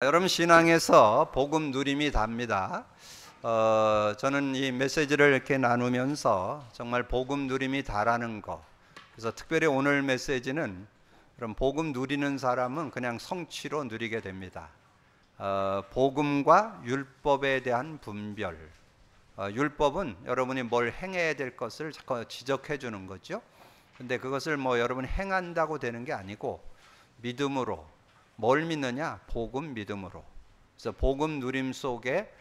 여러분 신앙에서 복음 누림이 답니다. 저는 이 메시지를 이렇게 나누면서 정말 복음 누림이 다라는 거. 그래서 특별히 오늘 메시지는 그럼 복음 누리는 사람은 그냥 성취로 누리게 됩니다. 복음과 율법에 대한 분별. 율법은 여러분이 뭘 행해야 될 것을 자꾸 지적해 주는 거죠. 근데 그것을 여러분이 행한다고 되는 게 아니고 믿음으로, 뭘 믿느냐? 복음 믿음으로. 그래서 복음 누림 속에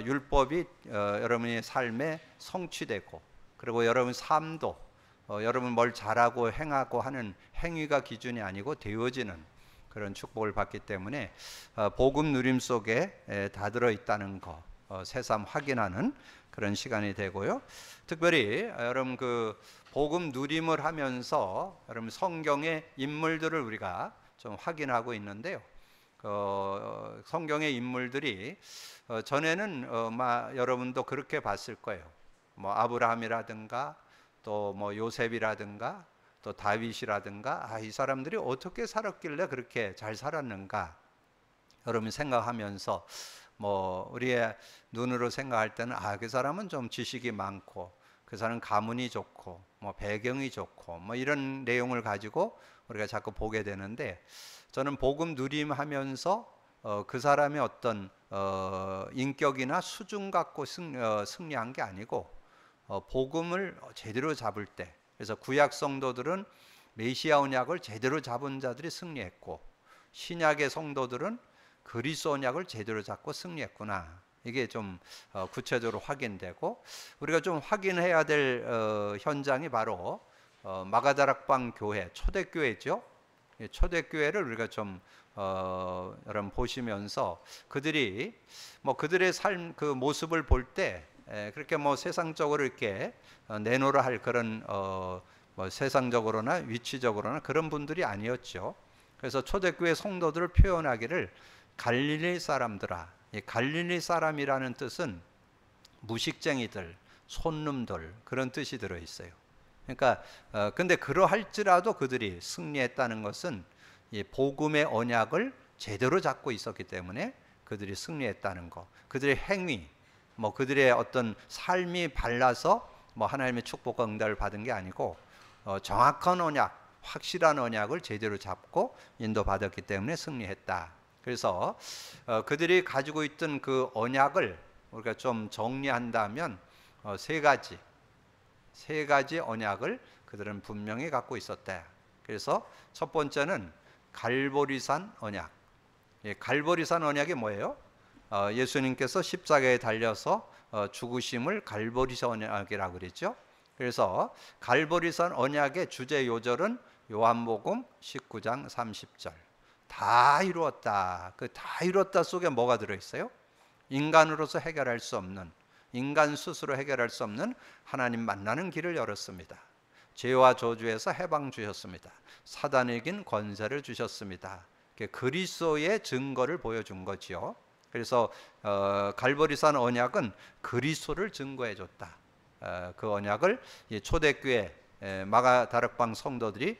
율법이 여러분의 삶에 성취되고, 그리고 여러분 삶도 여러분 뭘 잘하고 행하고 하는 행위가 기준이 아니고 되어지는 그런 축복을 받기 때문에 복음 누림 속에 다 들어 있다는 거 새삼 확인하는 그런 시간이 되고요. 특별히 여러분 그 복음 누림을 하면서 여러분 성경의 인물들을 우리가 좀 확인하고 있는데요. 성경의 인물들이 전에는 여러분도 그렇게 봤을 거예요. 아브라함이라든가 또 요셉이라든가 또 다윗이라든가 이 사람들이 어떻게 살았길래 그렇게 잘 살았는가 여러분 생각하면서 우리의 눈으로 생각할 때는 그 사람은 좀 지식이 많고 그 사람은 가문이 좋고 배경이 좋고 이런 내용을 가지고 우리가 자꾸 보게 되는데, 저는 복음 누림하면서 그 사람의 어떤 인격이나 수준 갖고 승리한 게 아니고 복음을 제대로 잡을 때, 그래서 구약 성도들은 메시아 언약을 제대로 잡은 자들이 승리했고 신약의 성도들은 그리스도 언약을 제대로 잡고 승리했구나. 이게 좀 구체적으로 확인되고, 우리가 좀 확인해야 될 현장이 바로 마가다락방 교회, 초대교회죠. 초대교회를 우리가 좀 여러분 보시면서 그들이 그들의 삶 그 모습을 볼 때 그렇게 세상적으로 이렇게 내놓으라 할 그런 세상적으로나 위치적으로나 그런 분들이 아니었죠. 그래서 초대교회 성도들을 표현하기를 갈릴리 사람들아. 이 갈릴리 사람이라는 뜻은 무식쟁이들, 손놈들 그런 뜻이 들어 있어요. 그러니까 근데 그러할지라도 그들이 승리했다는 것은 이 복음의 언약을 제대로 잡고 있었기 때문에 그들이 승리했다는 거. 그들의 행위, 그들의 어떤 삶이 발라서 하나님의 축복과 응답을 받은 게 아니고 정확한 언약, 확실한 언약을 제대로 잡고 인도받았기 때문에 승리했다. 그래서 그들이 가지고 있던 그 언약을 우리가 좀 정리한다면 세 가지 언약을 그들은 분명히 갖고 있었다. 그래서 첫 번째는 갈보리산 언약. 갈보리산 언약이 뭐예요? 예수님께서 십자가에 달려서 죽으심을 갈보리산 언약이라고 그랬죠. 그래서 갈보리산 언약의 주제 요절은 요한복음 19장 30절. 다 이루었다. 그 다 이루었다 속에 뭐가 들어있어요? 인간으로서 해결할 수 없는, 인간 스스로 해결할 수 없는 하나님 만나는 길을 열었습니다. 죄와 저주에서 해방 주셨습니다. 사단에겐 권세를 주셨습니다. 그리스도의 증거를 보여준 거지요. 그래서 갈보리산 언약은 그리스도를 증거해 줬다. 그 언약을 초대교회 마가다락방 성도들이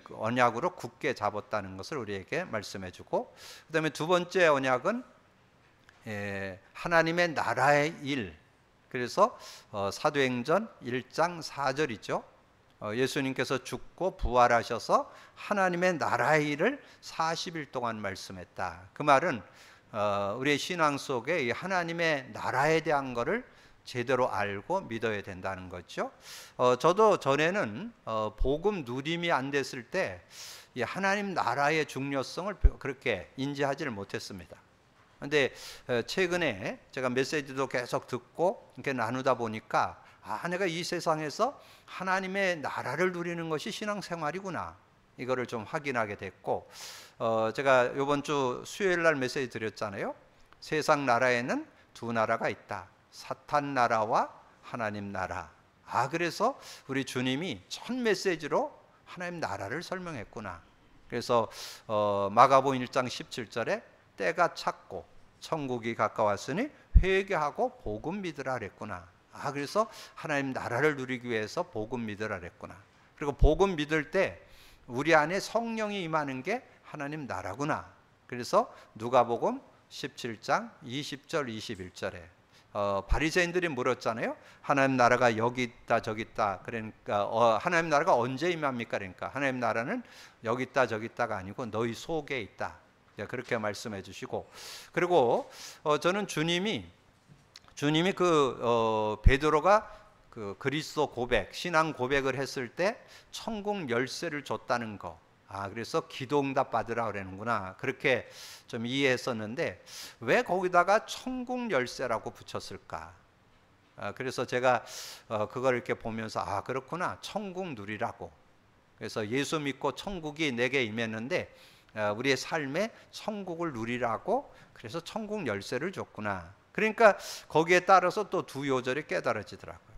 그 언약으로 굳게 잡았다는 것을 우리에게 말씀해 주고, 그 다음에 두 번째 언약은 하나님의 나라의 일. 그래서 사도행전 1장 4절이죠. 예수님께서 죽고 부활하셔서 하나님의 나라의 일을 40일 동안 말씀했다. 그 말은 우리의 신앙 속에 이 하나님의 나라에 대한 것을 제대로 알고 믿어야 된다는 거죠. 저도 전에는 복음 누림이 안 됐을 때 이 하나님 나라의 중요성을 그렇게 인지하지를 못했습니다. 그런데 최근에 제가 메시지도 계속 듣고 이렇게 나누다 보니까 내가 이 세상에서 하나님의 나라를 누리는 것이 신앙생활이구나, 이거를 좀 확인하게 됐고, 제가 이번 주 수요일 날 메시지 드렸잖아요. 세상 나라에는 두 나라가 있다. 사탄 나라와 하나님 나라. 그래서 우리 주님이 첫 메시지로 하나님 나라를 설명했구나. 그래서 마가복음 1장 17절에 때가 찼고 천국이 가까웠으니 회개하고 복음 믿으라 그랬구나. 그래서 하나님 나라를 누리기 위해서 복음 믿으라 그랬구나. 그리고 복음 믿을 때 우리 안에 성령이 임하는 게 하나님 나라구나. 그래서 누가복음 17장 20절 21절에 바리새인들이 물었잖아요. 하나님 나라가 여기 있다 저기 있다. 그러니까 하나님 나라가 언제 임합니까? 그러니까 하나님 나라는 여기 있다 저기 있다가 아니고 너희 속에 있다. 그렇게 말씀해 주시고, 그리고 저는 주님이 베드로가 그 그리스도 고백, 신앙 고백을 했을 때 천국 열쇠를 줬다는 거. 그래서 기도응답 받으라 그러는구나. 그렇게 좀 이해했었는데 왜 거기다가 천국 열쇠라고 붙였을까? 그래서 제가 그걸 이렇게 보면서 그렇구나. 천국 누리라고. 그래서 예수 믿고 천국이 내게 임했는데 우리의 삶에 천국을 누리라고, 그래서 천국 열쇠를 줬구나. 그러니까 거기에 따라서 또 두 요절이 깨달아지더라고요.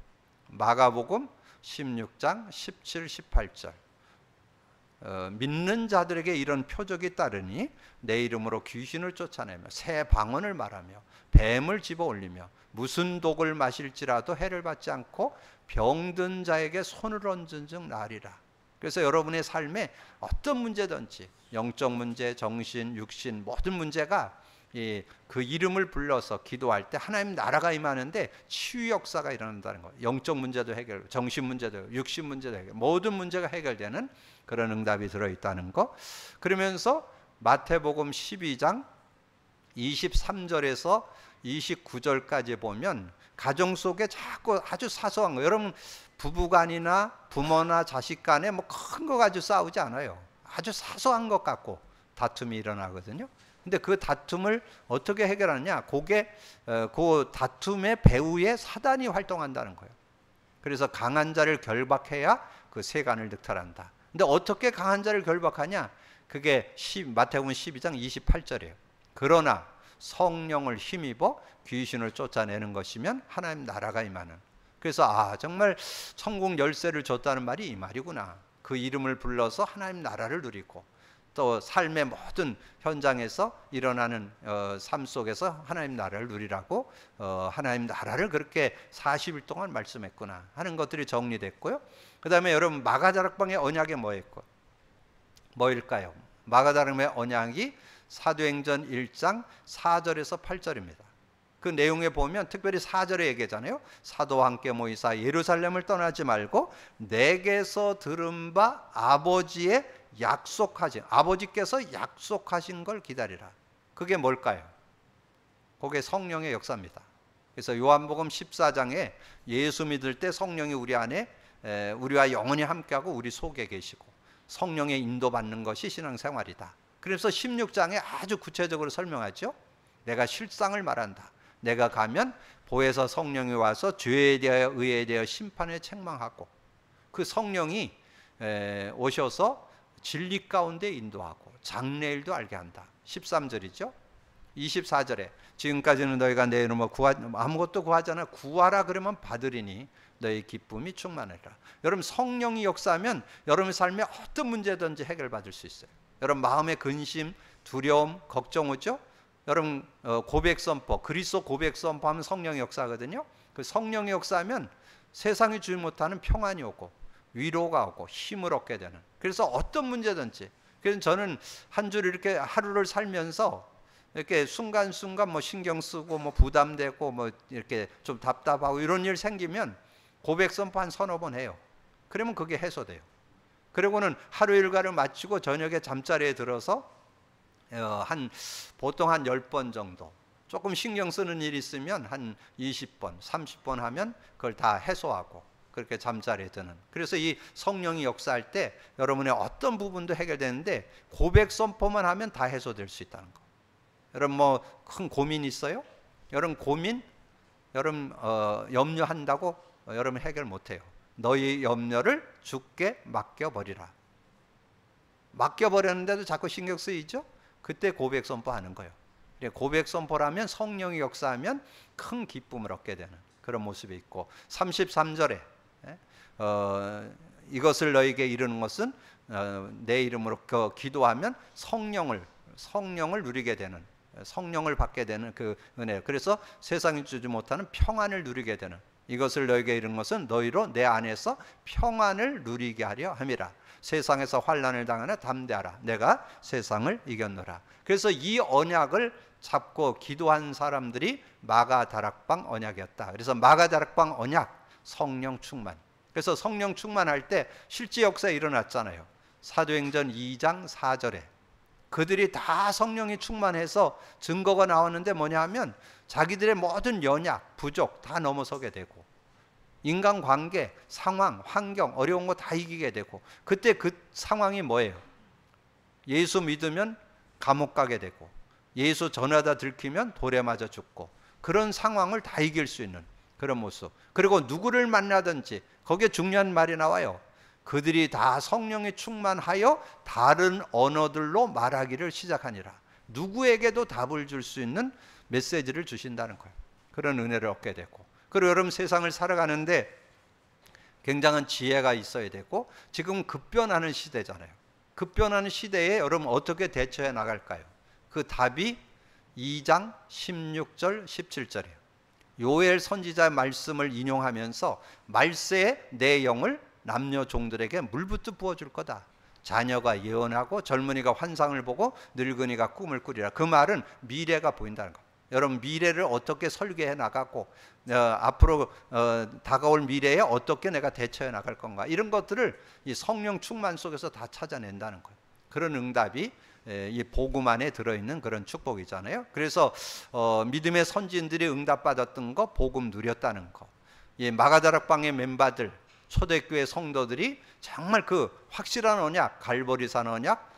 마가복음 16장 17, 18절. 믿는 자들에게 이런 표적이 따르니 내 이름으로 귀신을 쫓아내며 새 방언을 말하며 뱀을 집어올리며 무슨 독을 마실지라도 해를 받지 않고 병든 자에게 손을 얹은 즉 나으리라. 그래서 여러분의 삶에 어떤 문제든지 영적 문제, 정신, 육신 모든 문제가 그 이름을 불러서 기도할 때 하나님 나라가 임하는데 치유 역사가 일어난다는 거예요. 영적 문제도 해결, 정신 문제도, 육신 문제도 해결, 모든 문제가 해결되는 그런 응답이 들어있다는 거. 그러면서 마태복음 12장 23절에서 29절까지 보면 가정 속에 자꾸 아주 사소한 거, 여러분 부부간이나 부모나 자식 간에 뭐 큰 거 가지고 싸우지 않아요. 아주 사소한 것 갖고 다툼이 일어나거든요. 근데 그 다툼을 어떻게 해결하느냐? 그 다툼의 배후에 사단이 활동한다는 거예요. 그래서 강한 자를 결박해야 그 세간을 늑탈한다. 근데 어떻게 강한 자를 결박하냐? 그게 마태복음 12장 28절이에요. 그러나 성령을 힘입어 귀신을 쫓아내는 것이면 하나님 나라가 임하는. 그래서 정말 천국 열쇠를 줬다는 말이 이 말이구나. 그 이름을 불러서 하나님 나라를 누리고 또 삶의 모든 현장에서 일어나는 삶 속에서 하나님 나라를 누리라고 하나님 나라를 그렇게 40일 동안 말씀했구나 하는 것들이 정리됐고요. 그 다음에 여러분 마가다락방의 언약이 뭐일까요? 마가다락방의 언약이 사도행전 1장 4절에서 8절입니다. 그 내용에 보면 특별히 4절에 얘기하잖아요. 사도와 함께 모이사 예루살렘을 떠나지 말고 내게서 들은 바 아버지께서 약속하신 걸 기다리라. 그게 뭘까요? 그게 성령의 역사입니다. 그래서 요한복음 14장에 예수 믿을 때 성령이 우리 안에 우리와 영원히 함께하고 우리 속에 계시고 성령의 인도받는 것이 신앙생활이다. 그래서 16장에 아주 구체적으로 설명하죠. 내가 실상을 말한다. 내가 가면 보혜사 성령이 와서 죄에 대하여 의에 대하여 심판에 책망하고 그 성령이 오셔서 진리 가운데 인도하고 장래일도 알게 한다. 13절이죠. 24절에 지금까지는 너희가 내 이름으로 아무것도 구하잖아. 구하라 그러면 받으리니 너희 기쁨이 충만하리라. 여러분 성령이 역사하면 여러분의 삶에 어떤 문제든지 해결받을 수 있어요. 여러분 마음의 근심, 두려움, 걱정 오죠? 여러분 고백 선포, 그리스도 고백 선포하면 성령의 역사거든요. 그 성령의 역사하면 세상이 주지 못하는 평안이 오고 위로가 오고 힘을 얻게 되는. 그래서 어떤 문제든지. 그래서 저는 한 줄 이렇게 하루를 살면서 이렇게 순간순간 뭐 신경 쓰고 뭐 부담되고 뭐 이렇게 좀 답답하고 이런 일 생기면 고백 선포 한 서너 번 해요. 그러면 그게 해소돼요. 그리고는 하루 일과를 마치고 저녁에 잠자리에 들어서 보통 한 10번 정도 조금 신경 쓰는 일이 있으면 한 20번, 30번 하면 그걸 다 해소하고 그렇게 잠자리에 드는. 그래서 이 성령이 역사할 때 여러분의 어떤 부분도 해결되는데 고백 선포만 하면 다 해소될 수 있다는 거. 여러분 뭐 큰 고민 있어요? 여러분 고민? 여러분 염려한다고 여러분 해결 못해요. 너희 염려를 주께 맡겨버리라. 맡겨버렸는데도 자꾸 신경 쓰이죠? 그때 고백 선포하는 거예요. 고백 선포라면 성령이 역사하면 큰 기쁨을 얻게 되는 그런 모습이 있고 33절에 이것을 너에게 이르는 것은 내 이름으로 기도하면 성령을 누리게 되는, 성령을 받게 되는 그 은혜. 그래서 세상이 주지 못하는 평안을 누리게 되는, 이것을 너에게 이르는 것은 너희로 내 안에서 평안을 누리게 하려 함이라. 세상에서 환난을 당하나 담대하라. 내가 세상을 이겼노라. 그래서 이 언약을 잡고 기도한 사람들이 마가다락방 언약이었다. 그래서 마가다락방 언약, 성령 충만. 그래서 성령 충만할 때 실제 역사에 일어났잖아요. 사도행전 2장 4절에 그들이 다 성령이 충만해서 증거가 나오는데 뭐냐 하면 자기들의 모든 연약, 부족 다 넘어서게 되고 인간관계, 상황, 환경, 어려운 거 다 이기게 되고 그때 그 상황이 뭐예요? 예수 믿으면 감옥 가게 되고 예수 전하다 들키면 돌에 맞아 죽고 그런 상황을 다 이길 수 있는 그런 모습. 그리고 누구를 만나든지 거기에 중요한 말이 나와요. 그들이 다 성령에 충만하여 다른 언어들로 말하기를 시작하니라. 누구에게도 답을 줄 수 있는 메시지를 주신다는 거예요. 그런 은혜를 얻게 되고. 그리고 여러분 세상을 살아가는데 굉장한 지혜가 있어야 되고 지금 급변하는 시대잖아요. 급변하는 시대에 여러분 어떻게 대처해 나갈까요? 그 답이 2장 16절 17절이에요. 요엘 선지자의 말씀을 인용하면서 말세의 내 영을 남녀 종들에게 물붓듯 부어줄 거다. 자녀가 예언하고 젊은이가 환상을 보고 늙은이가 꿈을 꾸리라. 그 말은 미래가 보인다는 거예요. 여러분 미래를 어떻게 설계해 나가고 앞으로 다가올 미래에 어떻게 내가 대처해 나갈 건가, 이런 것들을 이 성령 충만 속에서 다 찾아낸다는 거예요. 그런 응답이 이 복음 안에 들어있는 그런 축복이잖아요. 그래서 믿음의 선진들이 응답받았던 거, 복음 누렸다는 거. 이 마가다락방의 멤버들, 초대교회 성도들이 정말 그 확실한 언약, 갈보리산 언약,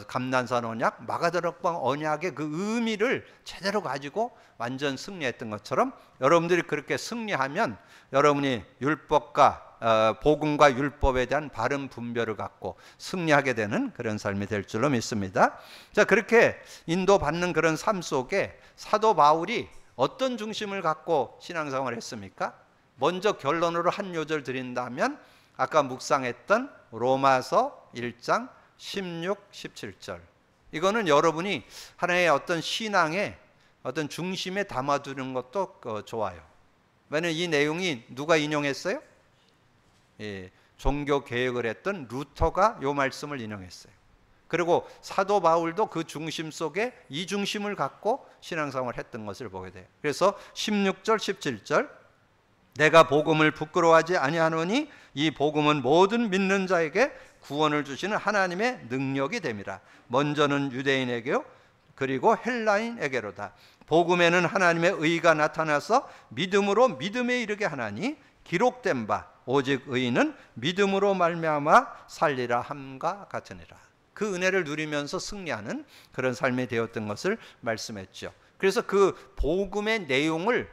감난산 언약, 마가다락방 언약의 그 의미를 제대로 가지고 완전 승리했던 것처럼 여러분들이 그렇게 승리하면 여러분이 율법과 복음과 율법에 대한 바른 분별을 갖고 승리하게 되는 그런 삶이 될 줄로 믿습니다. 자, 그렇게 인도받는 그런 삶 속에 사도 바울이 어떤 중심을 갖고 신앙생활을 했습니까? 먼저 결론으로 한 요절 드린다면 아까 묵상했던 로마서 1장 16, 17절. 이거는 여러분이 하나의 어떤 신앙의 어떤 중심에 담아두는 것도 좋아요. 왜냐하면 이 내용이 누가 인용했어요? 예, 종교 개혁을 했던 루터가 이 말씀을 인용했어요. 그리고 사도 바울도 그 중심 속에 이 중심을 갖고 신앙생활을 했던 것을 보게 돼요. 그래서 16절, 17절 내가 복음을 부끄러워하지 아니하노니 이 복음은 모든 믿는 자에게 구원을 주시는 하나님의 능력이 됨이라. 먼저는 유대인에게요 그리고 헬라인에게로다. 복음에는 하나님의 의가 나타나서 믿음으로 믿음에 이르게 하나니 기록된 바 오직 의인은 믿음으로 말미암아 살리라 함과 같으니라. 그 은혜를 누리면서 승리하는 그런 삶이 되었던 것을 말씀했죠. 그래서 그 복음의 내용을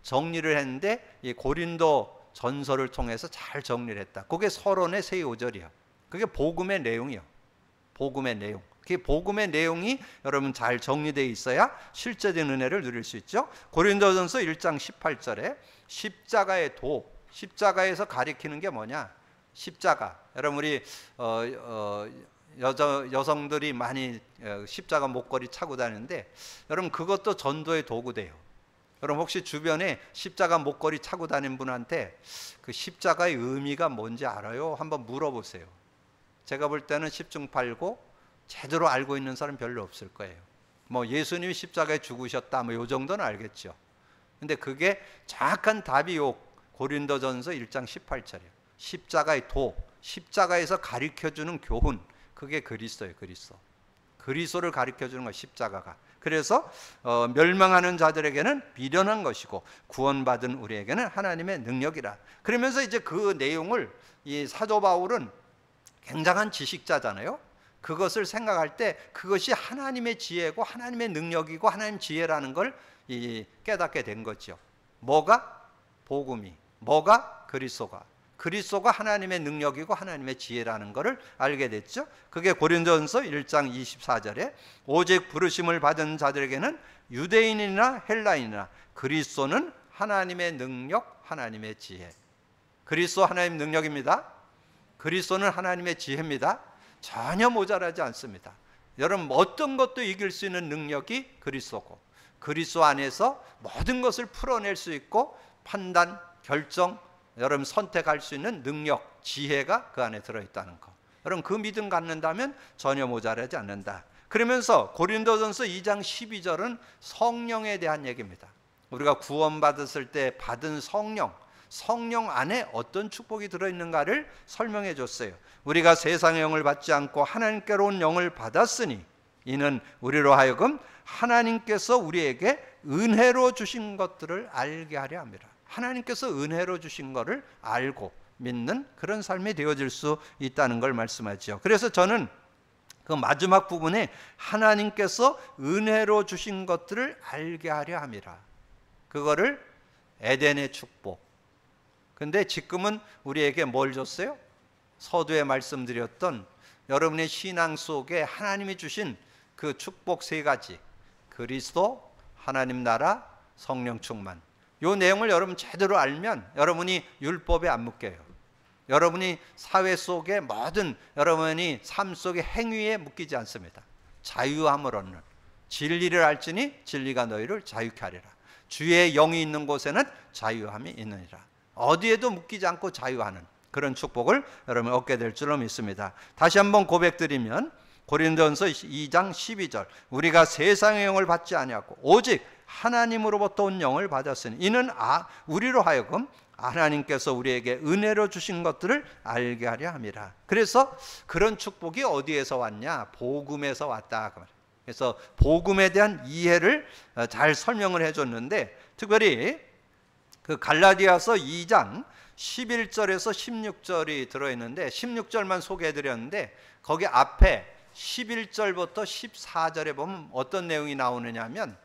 정리를 했는데 이 고린도 전서를 통해서 잘 정리를 했다. 그게 서론의 세 요절이요. 그게 복음의 내용이요. 복음의 내용. 그 복음의 내용이 여러분 잘 정리되어 있어야 실제적인 은혜를 누릴 수 있죠. 고린도전서 1장 18절에 십자가의 도, 십자가에서 가리키는 게 뭐냐? 십자가. 여러분 우리 여성들이 많이 십자가 목걸이 차고 다니는데 여러분 그것도 전도의 도구돼요. 여러분 혹시 주변에 십자가 목걸이 차고 다니는 분한테 그 십자가의 의미가 뭔지 알아요? 한번 물어보세요. 제가 볼 때는 십중팔구 제대로 알고 있는 사람 별로 없을 거예요. 뭐 예수님이 십자가에 죽으셨다 뭐 요 정도는 알겠죠. 근데 그게 정확한 답이 요 고린도전서 1장 18절이에요. 십자가의 도, 십자가에서 가르쳐주는 교훈, 그게 그리스도예요. 그리스도를 가르쳐주는 거 십자가가. 그래서 멸망하는 자들에게는 미련한 것이고 구원받은 우리에게는 하나님의 능력이라. 그러면서 이제 그 내용을 이 사도 바울은 굉장한 지식자잖아요. 그것을 생각할 때 그것이 하나님의 지혜고 하나님의 능력이고 하나님의 지혜라는 걸 깨닫게 된 거죠. 뭐가? 복음이. 뭐가? 그리스도가 하나님의 능력이고 하나님의 지혜라는 것을 알게 됐죠. 그게 고린도전서 1장 24절에 오직 부르심을 받은 자들에게는 유대인이나 헬라인이나 그리스도는 하나님의 능력, 하나님의 지혜. 그리스도 하나님의 능력입니다. 그리스도는 하나님의 지혜입니다. 전혀 모자라지 않습니다. 여러분 어떤 것도 이길 수 있는 능력이 그리스도고 그리스도 안에서 모든 것을 풀어낼 수 있고 판단, 결정, 여러분 선택할 수 있는 능력, 지혜가 그 안에 들어있다는 것. 여러분 그 믿음 갖는다면 전혀 모자라지 않는다. 그러면서 고린도전서 2장 12절은 성령에 대한 얘기입니다. 우리가 구원받았을 때 받은 성령 안에 어떤 축복이 들어있는가를 설명해 줬어요. 우리가 세상의 영을 받지 않고 하나님께로 온 영을 받았으니 이는 우리로 하여금 하나님께서 우리에게 은혜로 주신 것들을 알게 하려 합니다. 하나님께서 은혜로 주신 것을 알고 믿는 그런 삶이 되어질 수 있다는 걸 말씀하죠. 그래서 저는 그 마지막 부분에 하나님께서 은혜로 주신 것들을 알게 하려 함이라, 그거를 에덴의 축복. 근데 지금은 우리에게 뭘 줬어요? 서두에 말씀드렸던 여러분의 신앙 속에 하나님이 주신 그 축복 세 가지, 그리스도, 하나님 나라, 성령 충만. 이 내용을 여러분 제대로 알면 여러분이 율법에 안 묶여요. 여러분이 사회 속에 모든 여러분이 삶 속의 행위에 묶이지 않습니다. 자유함을 얻는, 진리를 알지니 진리가 너희를 자유케 하리라. 주의 영이 있는 곳에는 자유함이 있느니라. 어디에도 묶이지 않고 자유하는 그런 축복을 여러분 얻게 될 줄로 믿습니다. 다시 한번 고백드리면 고린도전서 2장 12절, 우리가 세상의 영을 받지 아니하고 오직 하나님으로부터 온 영을 받았으니 이는 우리로 하여금 하나님께서 우리에게 은혜로 주신 것들을 알게 하려 함이라. 그래서 그런 축복이 어디에서 왔냐? 복음에서 왔다. 그래서 복음에 대한 이해를 잘 설명을 해줬는데, 특별히 그 갈라디아서 2장 11절에서 16절이 들어있는데 16절만 소개해드렸는데 거기 앞에 11절부터 14절에 보면 어떤 내용이 나오느냐 하면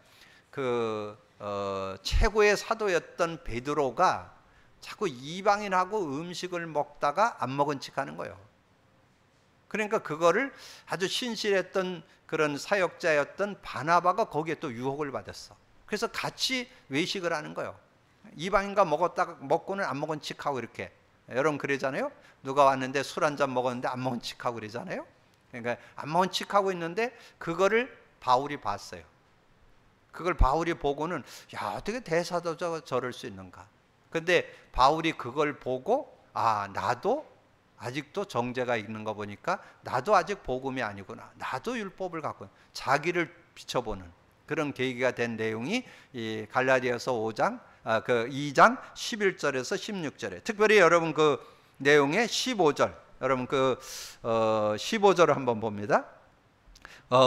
최고의 사도였던 베드로가 자꾸 이방인하고 음식을 먹다가 안 먹은 척 하는 거예요. 그러니까 그거를 아주 신실했던 그런 사역자였던 바나바가 거기에 또 유혹을 받았어. 그래서 같이 외식을 하는 거예요. 이방인과 먹고는 안 먹은 척하고 이렇게. 여러분 그러잖아요. 누가 왔는데 술 한 잔 먹었는데 안 먹은 척하고 그러잖아요. 그러니까 안 먹은 척하고 있는데 그거를 바울이 봤어요. 그걸 바울이 보고는 야, 어떻게 대사도가 저럴 수 있는가. 근데 바울이 그걸 보고 나도 아직도 정죄가 있는 거 보니까 나도 아직 복음이 아니구나. 나도 율법을 갖고 자기를 비춰보는 그런 계기가 된 내용이 이 갈라디아서 2장 11절에서 16절에, 특별히 여러분 그 내용의 15절, 여러분 15절을 한번 봅니다.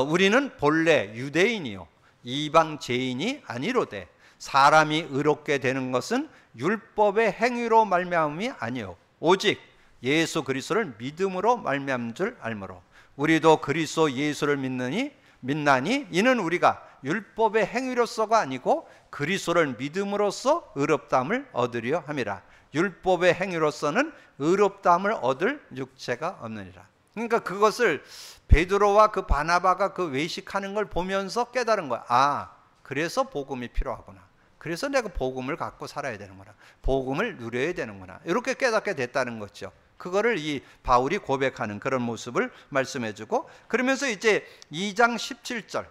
우리는 본래 유대인이요 이방 죄인이 아니로되 사람이 의롭게 되는 것은 율법의 행위로 말미암음이 아니요 오직 예수 그리스도를 믿음으로 말미암은 줄 알므로 우리도 그리스도 예수를 믿나니 이는 우리가 율법의 행위로서가 아니고 그리스도를 믿음으로써 의롭다함을 얻으려 함이라. 율법의 행위로서는 의롭다함을 얻을 육체가 없느니라. 그러니까 그것을 베드로와 그 바나바가 그 외식하는 걸 보면서 깨달은 거야. 그래서 복음이 필요하구나. 그래서 내가 복음을 갖고 살아야 되는구나. 복음을 누려야 되는구나. 이렇게 깨닫게 됐다는 거죠. 그거를 이 바울이 고백하는 그런 모습을 말씀해주고, 그러면서 이제 2장 17절,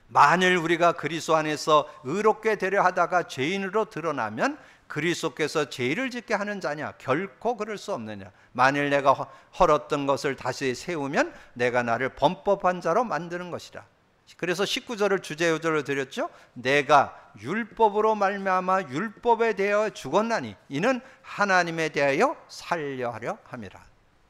만일 우리가 그리스도 안에서 의롭게 되려 하다가 죄인으로 드러나면 그리스도께서 죄를 짓게 하는 자냐? 결코 그럴 수 없느냐. 만일 내가 헐었던 것을 다시 세우면 내가 나를 범법한 자로 만드는 것이라. 그래서 19절을 주제요절로 드렸죠. 내가 율법으로 말미암아 율법에 대하여 죽었나니 이는 하나님에 대하여 살려 하려 함이라.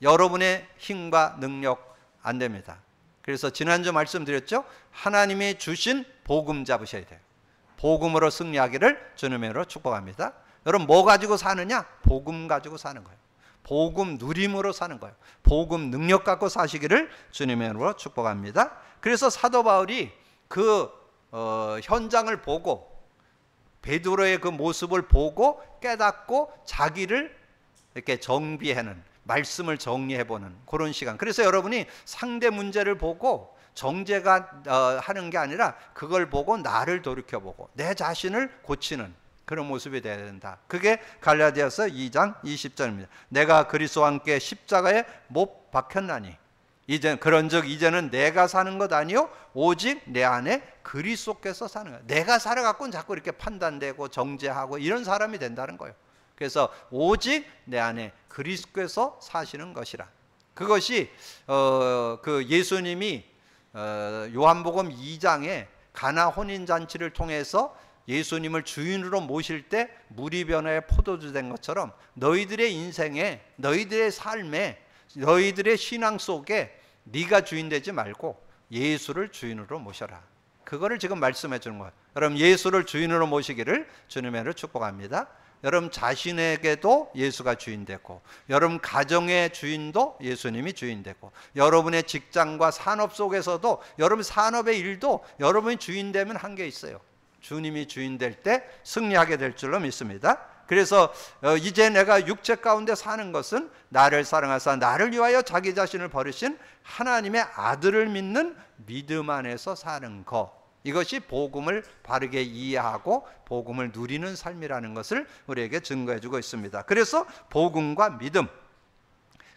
여러분의 힘과 능력 안 됩니다. 그래서 지난주 말씀드렸죠. 하나님이 주신 복음 잡으셔야 돼요. 복음으로 승리하기를 주님의 이름으로 축복합니다. 여러분 뭐 가지고 사느냐? 복음 가지고 사는 거예요. 복음 누림으로 사는 거예요. 복음 능력 갖고 사시기를 주님의 이름으로 축복합니다. 그래서 사도 바울이 그 현장을 보고 베드로의 그 모습을 보고 깨닫고 자기를 이렇게 정비하는, 말씀을 정리해보는 그런 시간. 그래서 여러분이 상대 문제를 보고 정죄가 하는 게 아니라 그걸 보고 나를 돌이켜보고 내 자신을 고치는 그런 모습이 되어야 된다. 그게 갈라디아서 2장 20절입니다. 내가 그리스도와 함께 십자가에 못 박혔나니 그런즉 이제는 내가 사는 것 아니요 오직 내 안에 그리스도께서 사는 거예요. 내가 살아갖고는 자꾸 이렇게 판단되고 정죄하고 이런 사람이 된다는 거예요. 그래서 오직 내 안에 그리스도께서 사시는 것이라. 그것이 그 예수님이 요한복음 2장에 가나 혼인잔치를 통해서 예수님을 주인으로 모실 때 물이 변화에 포도주 된 것처럼 너희들의 인생에, 너희들의 삶에, 너희들의 신앙 속에 네가 주인 되지 말고 예수를 주인으로 모셔라. 그거를 지금 말씀해 주는 거예요. 여러분, 예수를 주인으로 모시기를 주님의 이름으로 축복합니다. 여러분 자신에게도 예수가 주인 되고, 여러분 가정의 주인도 예수님이 주인 되고, 여러분의 직장과 산업 속에서도, 여러분 산업의 일도 여러분이 주인 되면 한 게 있어요. 주님이 주인 될 때 승리하게 될 줄로 믿습니다. 그래서 이제 내가 육체 가운데 사는 것은 나를 사랑하사 나를 위하여 자기 자신을 버리신 하나님의 아들을 믿는 믿음 안에서 사는 것, 이것이 복음을 바르게 이해하고 복음을 누리는 삶이라는 것을 우리에게 증거해 주고 있습니다. 그래서 복음과 믿음,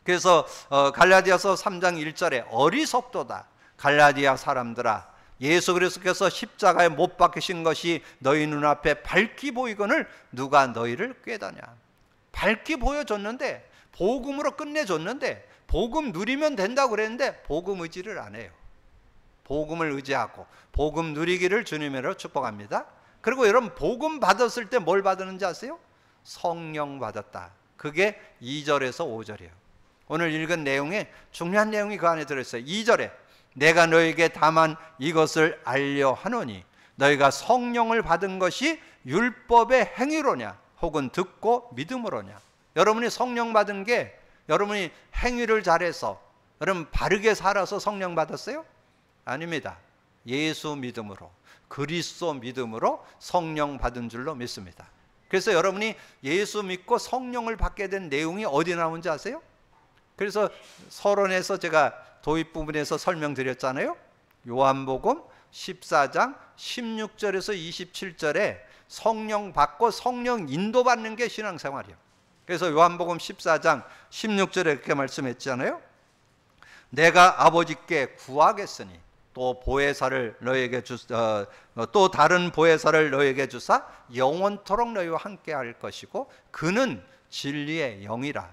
그래서 갈라디아서 3장 1절에 어리석도다 갈라디아 사람들아, 예수 그리스도께서 십자가에 못 박히신 것이 너희 눈앞에 밝히 보이거늘 누가 너희를 꾀다냐. 밝히 보여줬는데, 복음으로 끝내줬는데, 복음 누리면 된다고 그랬는데 복음 의지를 안 해요. 복음을 의지하고 복음 누리기를 주님으로 축복합니다. 그리고 여러분 복음 받았을 때 뭘 받았는지 아세요? 성령 받았다. 그게 2절에서 5절이에요. 오늘 읽은 내용에 중요한 내용이 그 안에 들어있어요. 2절에 내가 너에게 다만 이것을 알려 하노니 너희가 성령을 받은 것이 율법의 행위로냐 혹은 듣고 믿음으로냐. 여러분이 성령 받은 게 여러분이 행위를 잘해서, 여러분 바르게 살아서 성령 받았어요? 아닙니다. 예수 믿음으로, 그리스도 믿음으로 성령 받은 줄로 믿습니다. 그래서 여러분이 예수 믿고 성령을 받게 된 내용이 어디 나오는지 아세요? 그래서 서론에서 제가 도입 부분에서 설명드렸잖아요. 요한복음 14장 16절에서 27절에 성령 받고 성령 인도받는 게 신앙생활이에요. 그래서 요한복음 14장 16절에 이렇게 말씀했잖아요. 내가 아버지께 구하겠으니 또 보혜사를 너에게 또 다른 보혜사를 너에게 주사 영원토록 너희와 함께 할 것이고 그는 진리의 영이라.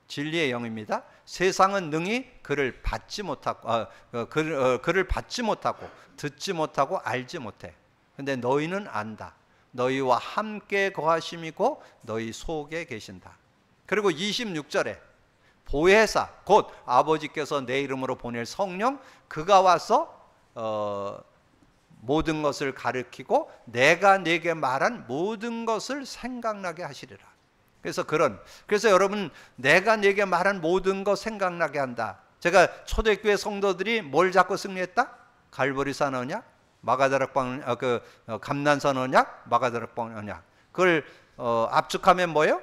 진리의 영입니다. 세상은 능히 그를 받지 못하고 그를 받지 못하고 듣지 못하고 알지 못해. 근데 너희는 안다. 너희와 함께 거하심이고 너희 속에 계신다. 그리고 26절에 보혜사, 곧 아버지께서 내 이름으로 보낼 성령, 그가 와서 모든 것을 가르치고 내가 네게 말한 모든 것을 생각나게 하시리라. 그래서 여러분, 내가 네게 말한 모든 것 생각나게 한다. 제가 초대교회 성도들이 뭘 잡고 승리했다? 갈보리산 언약, 마가다락방 감난산 언약, 마가다락방 언약. 그걸 압축하면 뭐예요?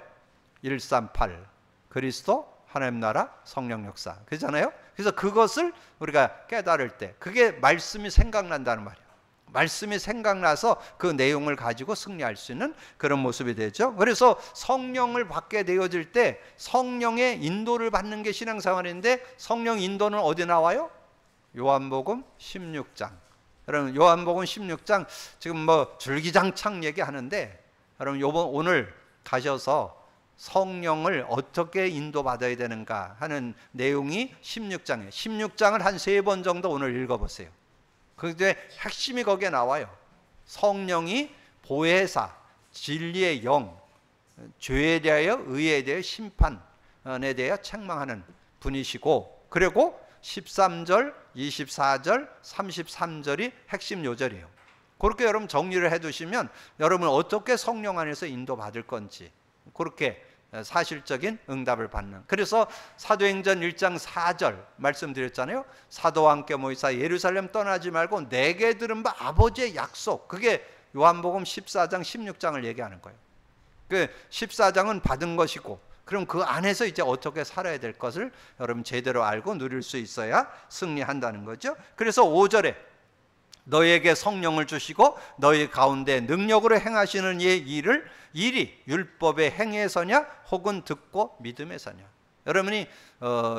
138 그리스도, 하나님 나라, 성령 역사. 그렇잖아요? 그래서 그것을 우리가 깨달을 때 그게 말씀이 생각난다는 말이에요. 말씀이 생각나서 그 내용을 가지고 승리할 수 있는 그런 모습이 되죠. 그래서 성령을 받게 되어질 때 성령의 인도를 받는 게 신앙생활인데, 성령 인도는 어디 나와요? 요한복음 16장. 여러분 요한복음 16장 지금 뭐 줄기장창 얘기하는데, 여러분 오늘 가셔서 성령을 어떻게 인도받아야 되는가 하는 내용이 16장이에요. 16장을 한 3번 정도 오늘 읽어보세요. 그런데 핵심이 거기에 나와요. 성령이 보혜사, 진리의 영, 죄에 대하여 의에 대하여 심판에 대하여 책망하는 분이시고, 그리고 13절, 24절, 33절이 핵심 요절이에요. 그렇게 여러분 정리를 해두시면 여러분 어떻게 성령 안에서 인도받을 건지 그렇게 사실적인 응답을 받는. 그래서 사도행전 1장 4절 말씀드렸잖아요. 사도와 함께 모이사 예루살렘 떠나지 말고 내게 들은 바 아버지의 약속, 그게 요한복음 14장 16장을 얘기하는 거예요. 그 14장은 받은 것이고, 그럼 그 안에서 이제 어떻게 살아야 될 것을 여러분 제대로 알고 누릴 수 있어야 승리한다는 거죠. 그래서 5절에 너희에게 성령을 주시고 너희 가운데 능력으로 행하시는 이의 일이 율법의 행위에서냐 혹은 듣고 믿음에서냐. 여러분이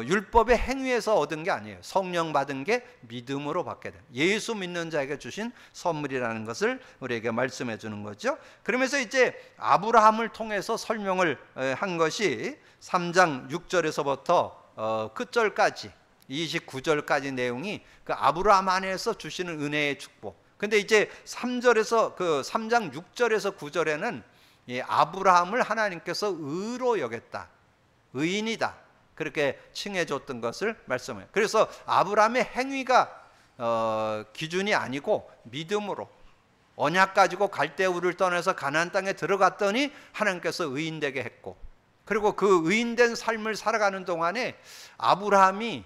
율법의 행위에서 얻은 게 아니에요. 성령 받은 게 믿음으로 받게 돼요. 예수 믿는 자에게 주신 선물이라는 것을 우리에게 말씀해 주는 거죠. 그러면서 이제 아브라함을 통해서 설명을 한 것이 3장 6절에서부터 끝절까지 29절까지 내용이 그 아브라함 안에서 주시는 은혜의 축복. 근데 이제 3절에서 그 3장 6절에서 9절에는 이 아브라함을 하나님께서 의로 여겼다, 의인이다, 그렇게 칭해줬던 것을 말씀해요. 그래서 아브라함의 행위가 기준이 아니고 믿음으로 언약 가지고 갈대우를 떠나서 가나안 땅에 들어갔더니 하나님께서 의인되게 했고, 그리고 그 의인된 삶을 살아가는 동안에 아브라함이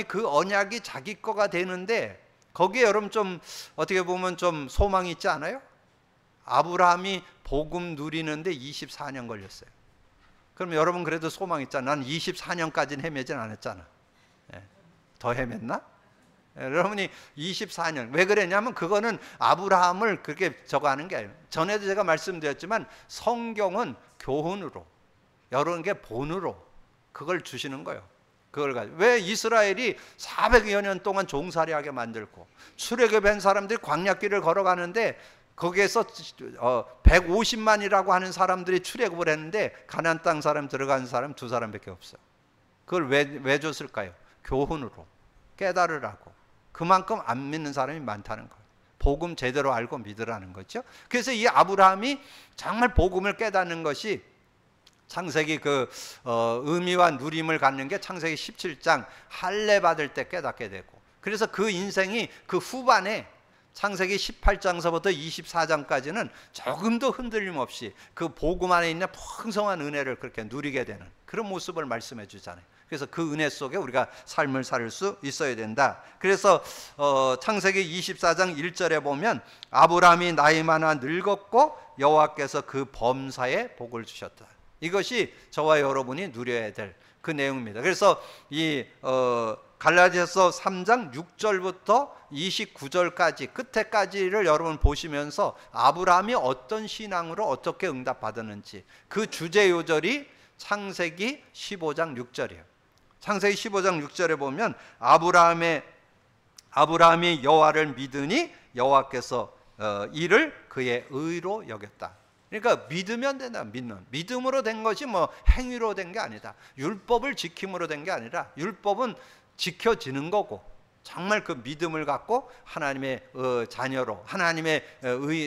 그 언약이 자기 거가 되는데, 거기에 여러분 좀 어떻게 보면 좀 소망이 있지 않아요? 아브라함이 복음 누리는데 24년 걸렸어요. 그럼 여러분 그래도 소망 있잖아. 난 24년까지는 헤매진 않았잖아. 더 헤맸나? 여러분이 24년 왜 그랬냐면 그거는 아브라함을 그렇게 저거 하는 게 아니에요. 전에도 제가 말씀드렸지만 성경은 교훈으로, 여러 게 본으로 그걸 주시는 거예요. 그걸 가지고 왜 이스라엘이 400여 년 동안 종살이하게 만들고 출애굽한 사람들이 광야길을 걸어가는데 거기에서 150만이라고 하는 사람들이 출애굽을 했는데 가나안 땅 사람 들어간 사람 2사람밖에 없어요. 그걸 왜 줬을까요? 교훈으로 깨달으라고. 그만큼 안 믿는 사람이 많다는 거예요. 복음 제대로 알고 믿으라는 거죠. 그래서 이 아브라함이 정말 복음을 깨닫는 것이 창세기 그 의미와 누림을 갖는 게 창세기 17장 할례 받을 때 깨닫게 되고, 그래서 그 인생이 그 후반에 창세기 18장서부터 24장까지는 조금도 흔들림 없이 그 복음 안에 있는 풍성한 은혜를 그렇게 누리게 되는 그런 모습을 말씀해 주잖아요. 그래서 그 은혜 속에 우리가 삶을 살 수 있어야 된다. 그래서 창세기 24장 1절에 보면 아브라함이 나이 많아 늙었고 여호와께서 그 범사에 복을 주셨다. 이것이 저와 여러분이 누려야 될 그 내용입니다. 그래서 이 갈라디아서 3장 6절부터 29절까지 끝에까지를 여러분 보시면서 아브라함이 어떤 신앙으로 어떻게 응답받았는지 그 주제 요절이 창세기 15장 6절이에요. 창세기 15장 6절에 보면 아브라함이 여호와를 믿으니 여호와께서 이를 그의 의로 여겼다. 그러니까 믿으면 된다. 믿음으로 된 것이 뭐 행위로 된 게 아니다. 율법을 지킴으로 된 게 아니라 율법은 지켜지는 거고 정말 그 믿음을 갖고 하나님의 자녀로 하나님의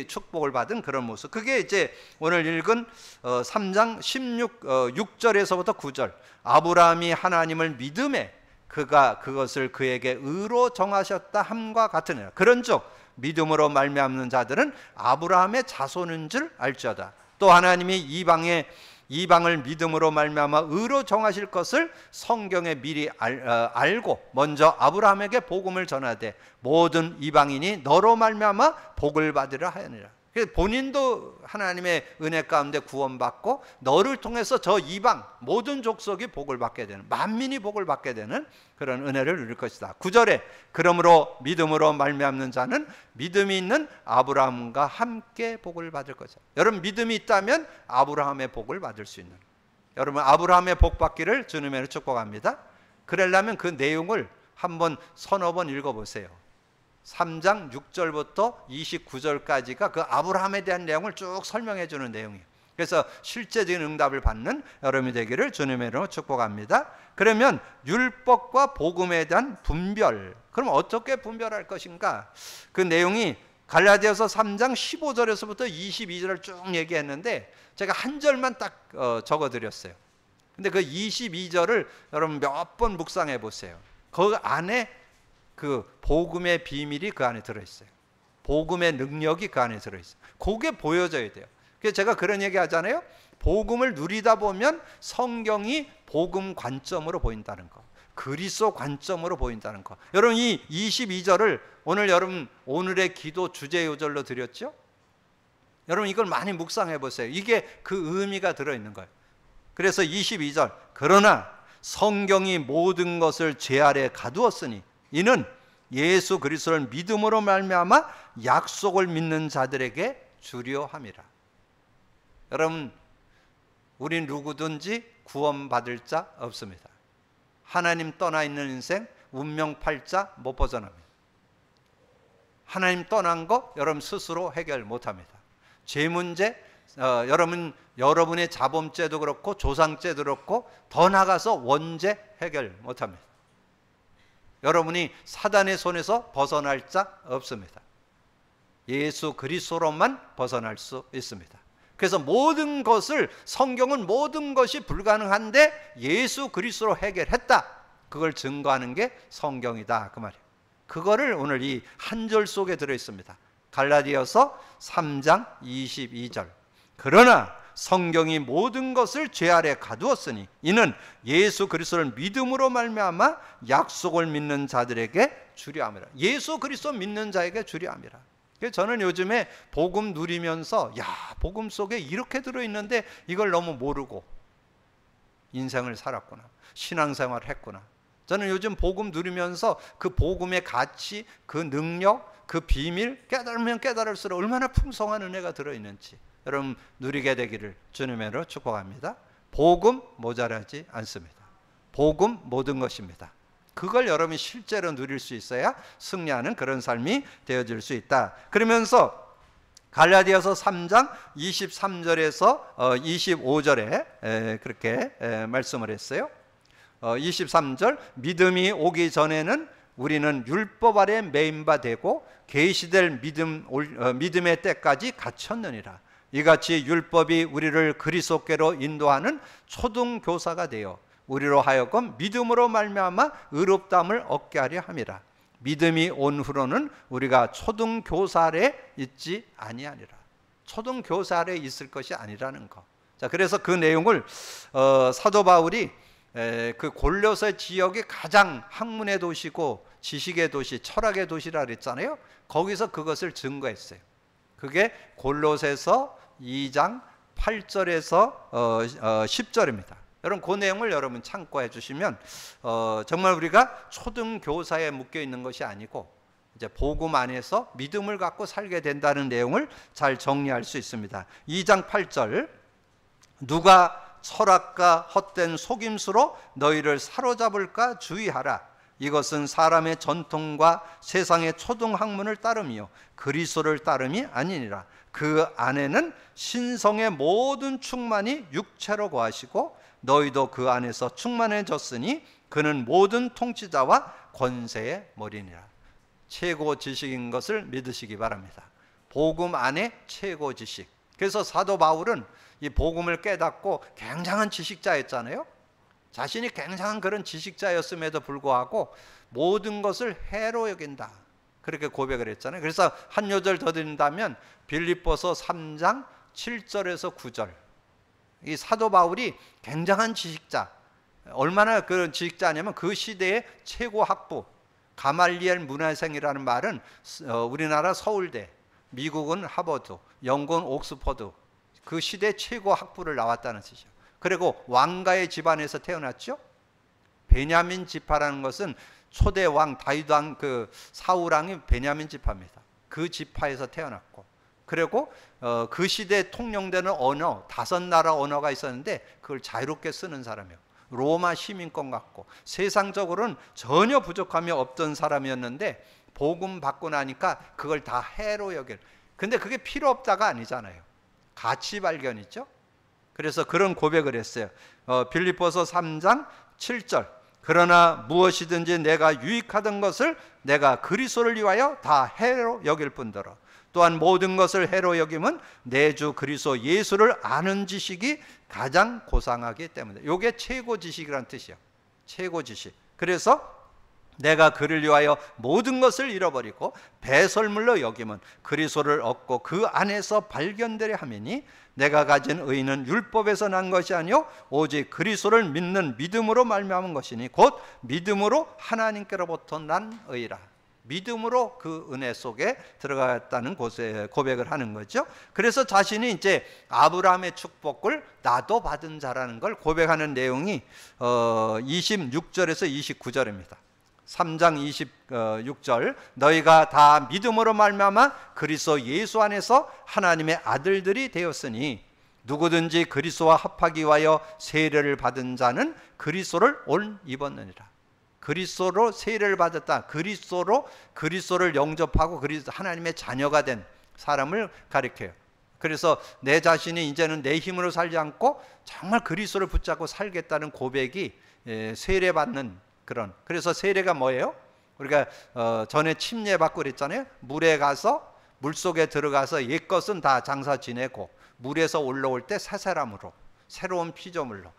축복을 받은 그런 모습. 그게 이제 오늘 읽은 3장 6절에서부터 9절. 아브라함이 하나님을 믿음에 그가 그것을 그에게 의로 정하셨다 함과 같으니라. 그런즉 믿음으로 말미암는 자들은 아브라함의 자손인 줄 알지어다. 또 하나님이 이방을 믿음으로 말미암아 의로 정하실 것을 성경에 미리 알고 먼저 아브라함에게 복음을 전하되 모든 이방인이 너로 말미암아 복을 받으라 하였느니라. 그래서 본인도 하나님의 은혜 가운데 구원받고 너를 통해서 저 이방 모든 족속이 복을 받게 되는, 만민이 복을 받게 되는 그런 은혜를 누릴 것이다. 9절에 그러므로 믿음으로 말미암는 자는 믿음이 있는 아브라함과 함께 복을 받을 것이다. 여러분 믿음이 있다면 아브라함의 복을 받을 수 있는, 여러분 아브라함의 복 받기를 주님으로 축복합니다. 그러려면 그 내용을 한번 서너 번 읽어보세요. 3장 6절부터 29절까지가 그 아브라함에 대한 내용을 쭉 설명해 주는 내용이에요. 그래서 실제적인 응답을 받는 여러분이 되기를 주님의 이름으로 축복합니다. 그러면 율법과 복음에 대한 분별, 그럼 어떻게 분별할 것인가? 그 내용이 갈라디아서 3장 15절에서부터 22절을 쭉 얘기했는데 제가 한 절만 딱 적어드렸어요. 근데 그 22절을 여러분 몇 번 묵상해 보세요. 그 안에 그 복음의 비밀이 그 안에 들어있어요. 복음의 능력이 그 안에 들어있어요. 그게 보여져야 돼요. 그래서 제가 그런 얘기 하잖아요. 복음을 누리다 보면 성경이 복음 관점으로 보인다는 거, 그리스도 관점으로 보인다는 거. 여러분 이 22절을 오늘 여러분 오늘의 기도 주제 요절로 드렸죠? 여러분 이걸 많이 묵상해 보세요. 이게 그 의미가 들어있는 거예요. 그래서 22절 그러나 성경이 모든 것을 제 아래 가두었으니 이는 예수 그리스도를 믿음으로 말미암아 약속을 믿는 자들에게 주려 함이라. 여러분 우린 누구든지 구원받을 자 없습니다. 하나님 떠나 있는 인생 운명 팔자 못 벗어납니다. 하나님 떠난 거 여러분 스스로 해결 못합니다. 죄 문제 여러분의 자범죄도 그렇고 조상죄도 그렇고 더 나가서 원죄 해결 못합니다. 여러분이 사단의 손에서 벗어날 자 없습니다. 예수 그리스도로만 벗어날 수 있습니다. 그래서 모든 것을, 성경은 모든 것이 불가능한데 예수 그리스도로 해결했다, 그걸 증거하는 게 성경이다, 그 말이에요. 그거를 오늘 이 한 절 속에 들어 있습니다. 갈라디아서 3장 22절. 그러나 성경이 모든 것을 죄 아래 가두었으니 이는 예수 그리스도를 믿음으로 말미암아 약속을 믿는 자들에게 주려 함이라. 예수 그리스도 믿는 자에게 주려 함이라. 저는 요즘에 복음 누리면서, 야, 복음 속에 이렇게 들어있는데 이걸 너무 모르고 인생을 살았구나, 신앙생활을 했구나. 저는 요즘 복음 누리면서 그 복음의 가치, 그 능력, 그 비밀 깨달으면 깨달을수록 얼마나 풍성한 은혜가 들어있는지 여러분 누리게 되기를 주님으로 축복합니다. 복음 모자라지 않습니다. 복음 모든 것입니다. 그걸 여러분이 실제로 누릴 수 있어야 승리하는 그런 삶이 되어질 수 있다. 그러면서 갈라디아서 3장 23절에서 25절에 그렇게 말씀을 했어요. 23절, 믿음이 오기 전에는 우리는 율법 아래 매인 바 되고 계시될 믿음의 때까지 갇혔느니라. 이같이 율법이 우리를 그리스도께로 인도하는 초등교사가 되어 우리로 하여금 믿음으로 말미암아 의롭다함을 얻게 하려 함이라. 믿음이 온 후로는 우리가 초등교사 아래 있지 아니하니라. 초등교사 아래 있을 것이 아니라는 거. 자, 그래서 그 내용을 사도 바울이 그 골로새 지역이 가장 학문의 도시고 지식의 도시, 철학의 도시라 그랬잖아요. 거기서 그것을 증거했어요. 그게 골로새서 2장 8절에서 10절입니다. 여러분 그 내용을 여러분 참고해 주시면 정말 우리가 초등교사에 묶여 있는 것이 아니고 이제 복음 안에서 믿음을 갖고 살게 된다는 내용을 잘 정리할 수 있습니다. 2장 8절, 누가 철학과 헛된 속임수로 너희를 사로잡을까 주의하라. 이것은 사람의 전통과 세상의 초등학문을 따름이요 그리스도를 따름이 아니니라. 그 안에는 신성의 모든 충만이 육체로 거하시고 너희도 그 안에서 충만해졌으니 그는 모든 통치자와 권세의 머리니라. 최고 지식인 것을 믿으시기 바랍니다. 복음 안에 최고 지식. 그래서 사도 바울은 이 복음을 깨닫고 굉장한 지식자였잖아요. 자신이 굉장한 그런 지식자였음에도 불구하고 모든 것을 해로 여긴다, 그렇게 고백을 했잖아요. 그래서 한 요절 더 드린다면 빌립보서 3장 7절에서 9절. 이 사도 바울이 굉장한 지식자, 얼마나 그런 지식자냐면 그 시대의 최고 학부, 가말리엘 문화생이라는 말은 우리나라 서울대, 미국은 하버드, 영국은 옥스퍼드, 그 시대 최고 학부를 나왔다는 뜻이죠. 그리고 왕가의 집안에서 태어났죠. 베냐민 지파라는 것은 초대 왕 다윗 왕 그 사울 왕이 베냐민 지파입니다. 그 지파에서 태어났고, 그리고 그 시대에 통용되는 언어 5나라 언어가 있었는데 그걸 자유롭게 쓰는 사람이에요. 로마 시민권 갖고 세상적으로는 전혀 부족함이 없던 사람이었는데 복음 받고 나니까 그걸 다 해로 여길. 근데 그게 필요 없다가 아니잖아요. 가치 발견이죠. 그래서 그런 고백을 했어요. 빌립보서 3장 7절. 그러나 무엇이든지 내가 유익하던 것을 내가 그리스도를 위하여 다 해로 여길 뿐더러 또한 모든 것을 해로 여김은 내 주 그리스도 예수를 아는 지식이 가장 고상하기 때문에. 이게 최고 지식이라는 뜻이에요. 최고 지식. 그래서 내가 그를 위하여 모든 것을 잃어버리고 배설물로 여김은 그리스도를 얻고 그 안에서 발견되려 함이니 내가 가진 의는 율법에서 난 것이 아니요 오직 그리스도를 믿는 믿음으로 말미암은 것이니 곧 믿음으로 하나님께로부터 난 의라. 믿음으로 그 은혜 속에 들어갔다는 고백을 하는 거죠. 그래서 자신이 이제 아브라함의 축복을 나도 받은 자라는 걸 고백하는 내용이 26절에서 29절입니다. 3장 26절, 너희가 다 믿음으로 말미암아 그리스도 예수 안에서 하나님의 아들들이 되었으니 누구든지 그리스도와 합하기 위하여 세례를 받은 자는 그리스도를 온 입었느니라. 그리스도로 세례를 받았다. 그리스도를 영접하고 그리스도 하나님의 자녀가 된 사람을 가리켜요. 그래서 내 자신이 이제는 내 힘으로 살지 않고 정말 그리스도를 붙잡고 살겠다는 고백이 세례받는 그런. 그래서 세례가 뭐예요? 우리가 전에 침례 받고 그랬잖아요. 물에 가서 물속에 들어가서 옛것은 다 장사 지내고 물에서 올라올 때 새 사람으로 새로운 피조물로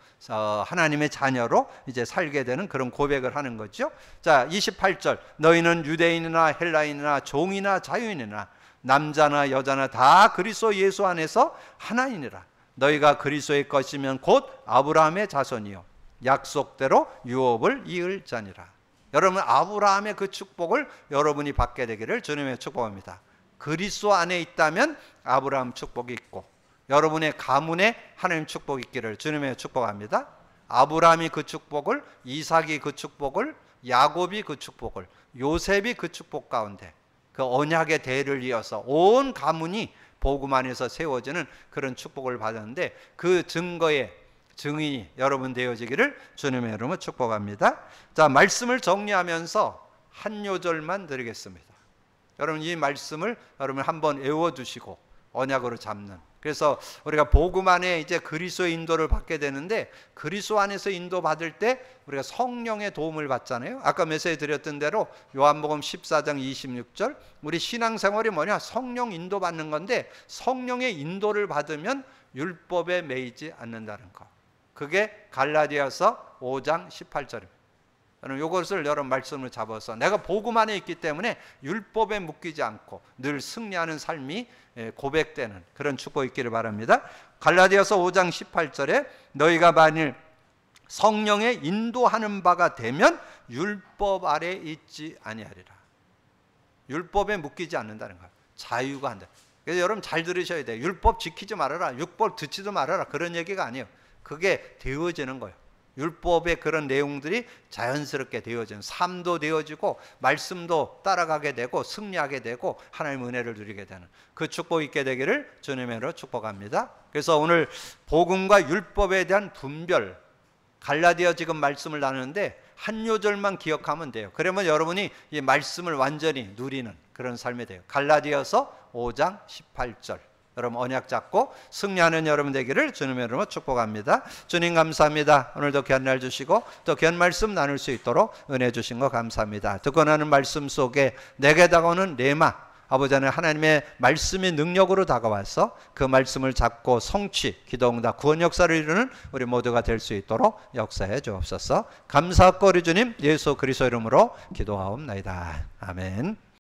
하나님의 자녀로 이제 살게 되는 그런 고백을 하는 거죠. 자, 28절 너희는 유대인이나 헬라인이나 종이나 자유인이나 남자나 여자나 다 그리스도 예수 안에서 하나이니라. 너희가 그리스도의 것이면 곧 아브라함의 자손이요 약속대로 유업을 이을 자니라. 여러분, 아브라함의 그 축복을 여러분이 받게 되기를 주님의 축복합니다. 그리스도 안에 있다면 아브라함 축복이 있고 여러분의 가문에 하나님 축복이 있기를 주님의 축복합니다. 아브라함이 그 축복을, 이삭이 그 축복을, 야곱이 그 축복을, 요셉이 그 축복 가운데 그 언약의 대를 이어서 온 가문이 복음 안에서 세워지는 그런 축복을 받았는데 그 증거의 증인이 여러분 되어지기를 주님의 이름으로 축복합니다. 자, 말씀을 정리하면서 한 요절만 드리겠습니다. 여러분, 이 말씀을 여러분 한번 외워두시고 언약으로 잡는. 그래서 우리가 복음 안에 이제 그리스도의 인도를 받게 되는데 그리스도 안에서 인도 받을 때 우리가 성령의 도움을 받잖아요. 아까 메시지 드렸던 대로 요한복음 14장 26절 우리 신앙생활이 뭐냐? 성령 인도 받는 건데 성령의 인도를 받으면 율법에 매이지 않는다는 거. 그게 갈라디아서 5장 18절입니다. 여러분, 이것을 여러분 말씀을 잡아서 내가 복음 안에 있기 때문에 율법에 묶이지 않고 늘 승리하는 삶이 고백되는 그런 축복이 있기를 바랍니다. 갈라디아서 5장 18절에 너희가 만일 성령의 인도하는 바가 되면 율법 아래 있지 아니하리라. 율법에 묶이지 않는다는 거예요. 자유가 한다. 그래서 여러분 잘 들으셔야 돼요. 율법 지키지 말아라, 율법 듣지도 말아라, 그런 얘기가 아니에요. 그게 되어지는 거예요. 율법의 그런 내용들이 자연스럽게 되어지는, 삶도 되어지고 말씀도 따라가게 되고 승리하게 되고 하나님의 은혜를 누리게 되는 그 축복이 있게 되기를 주님의 이름으로 축복합니다. 그래서 오늘 복음과 율법에 대한 분별, 갈라디아 지금 말씀을 나누는데 한 요절만 기억하면 돼요. 그러면 여러분이 이 말씀을 완전히 누리는 그런 삶이 돼요. 갈라디아서 5장 18절 여러분 언약 잡고 승리하는 여러분 되기를 주님의 이름으로 축복합니다. 주님 감사합니다. 오늘도 귀한 날 주시고 또 귀한 말씀 나눌 수 있도록 은혜 주신 거 감사합니다. 듣고 나는 말씀 속에 내게 다가오는 레마, 아버지 하나님, 하나님의 말씀이 능력으로 다가와서 그 말씀을 잡고 성취, 기도응답, 구원 역사를 이루는 우리 모두가 될 수 있도록 역사해 주옵소서. 감사하고 우리 주님 예수 그리스도 이름으로 기도하옵나이다. 아멘.